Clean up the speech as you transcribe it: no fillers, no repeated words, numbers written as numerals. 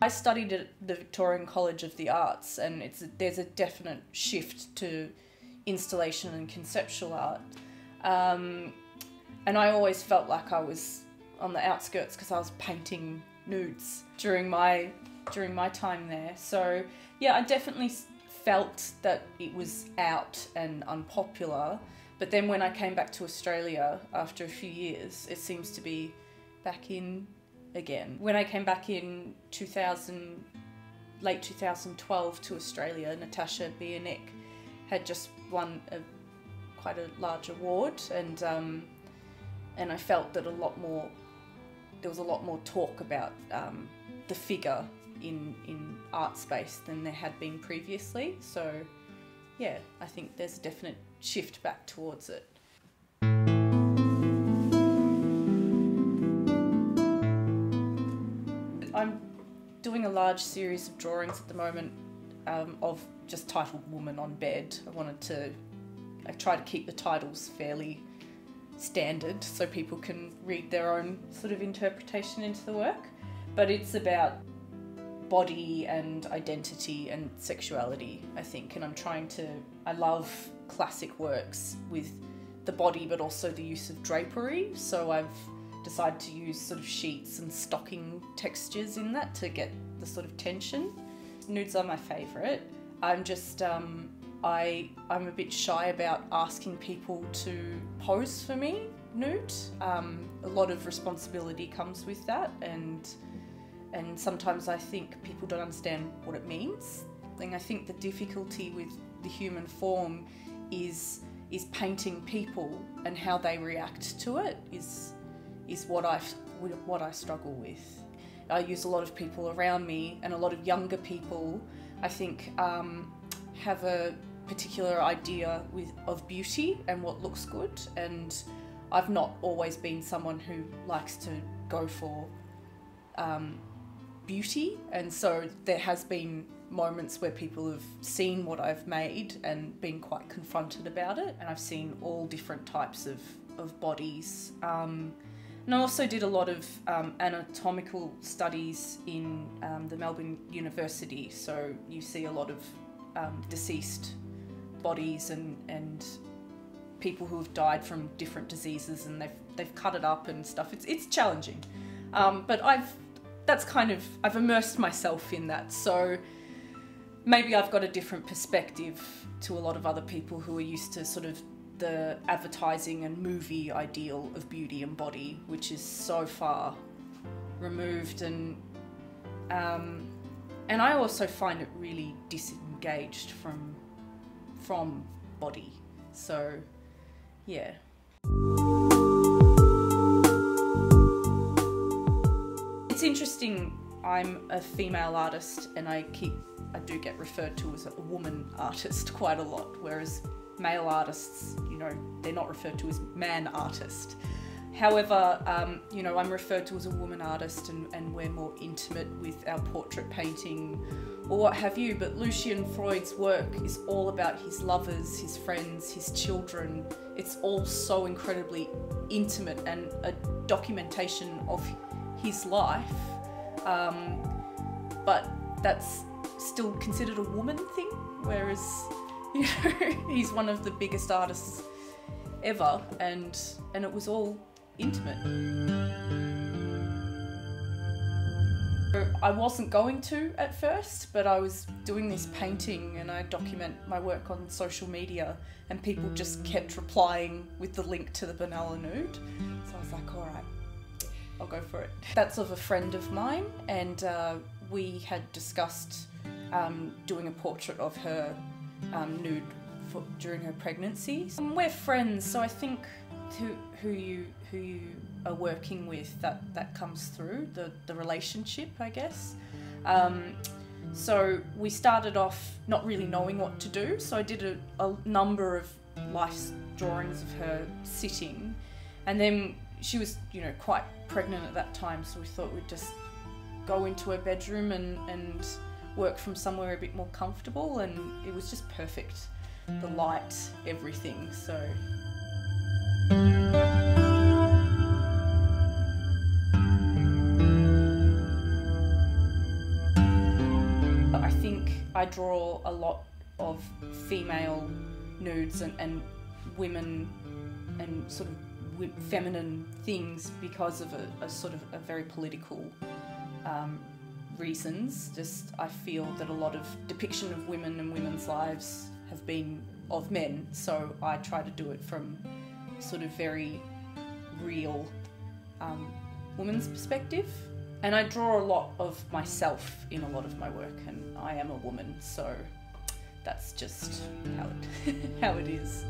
I studied at the Victorian College of the Arts, and there's a definite shift to installation and conceptual art. And I always felt like I was on the outskirts because I was painting nudes during my time there. So yeah, I definitely felt that it was out and unpopular. But then when I came back to Australia after a few years, it seems to be back in again. When I came back in late 2012 to Australia, Natasha Bieniek had just won quite a large award, and I felt that there was a lot more talk about the figure in art space than there had been previously. So yeah, I think there's a definite shift back towards it. I'm doing a large series of drawings at the moment of just titled Woman on Bed. I try to keep the titles fairly standard so people can read their own sort of interpretation into the work. But it's about body and identity and sexuality, I think, and I love classic works with the body but also the use of drapery, so I've decided to use sort of sheets and stocking textures in that to get the sort of tension. Nudes are my favourite. I'm just, I'm a bit shy about asking people to pose for me nude. A lot of responsibility comes with that, and sometimes I think people don't understand what it means. And I think the difficulty with the human form is painting people, and how they react to it is what I struggle with. I use a lot of people around me, and a lot of younger people, I think, have a particular idea of beauty and what looks good, and I've not always been someone who likes to go for beauty, and so there has been moments where people have seen what I've made and been quite confronted about it, and I've seen all different types of bodies. And I also did a lot of anatomical studies in the Melbourne University, so you see a lot of deceased bodies and people who have died from different diseases, and they've cut it up and stuff. It's challenging, but I've immersed myself in that, so maybe I've got a different perspective to a lot of other people who are used to sort of the advertising and movie ideal of beauty and body, which is so far removed, and I also find it really disengaged from body. So yeah. It's interesting, I'm a female artist, and I do get referred to as a woman artist quite a lot, whereas male artists, you know, they're not referred to as man artist. However, you know, I'm referred to as a woman artist, and we're more intimate with our portrait painting or what have you, but Lucian Freud's work is all about his lovers, his friends, his children. It's all so incredibly intimate and a documentation of his life, but that's still considered a woman thing, whereas, you know, he's one of the biggest artists ever, and it was all intimate. I wasn't going to at first, but I was doing this painting and I document my work on social media, and people just kept replying with the link to the Benalla nude. So I was like, all right, I'll go for it. That's of a friend of mine, and we had discussed doing a portrait of her nude during her pregnancy. We're friends, so I think who you are working with, that comes through the relationship, I guess. So we started off not really knowing what to do, so I did a number of life drawings of her sitting, and then she was, you know, quite pregnant at that time, so we thought we'd just go into her bedroom and work from somewhere a bit more comfortable, and it was just perfect. The light, everything, so. I draw a lot of female nudes and women and sort of feminine things because of a sort of a very political reasons. Just I feel that a lot of depiction of women and women's lives have been of men, so I try to do it from sort of very real woman's perspective. And I draw a lot of myself in a lot of my work, and I am a woman, so that's just how it is.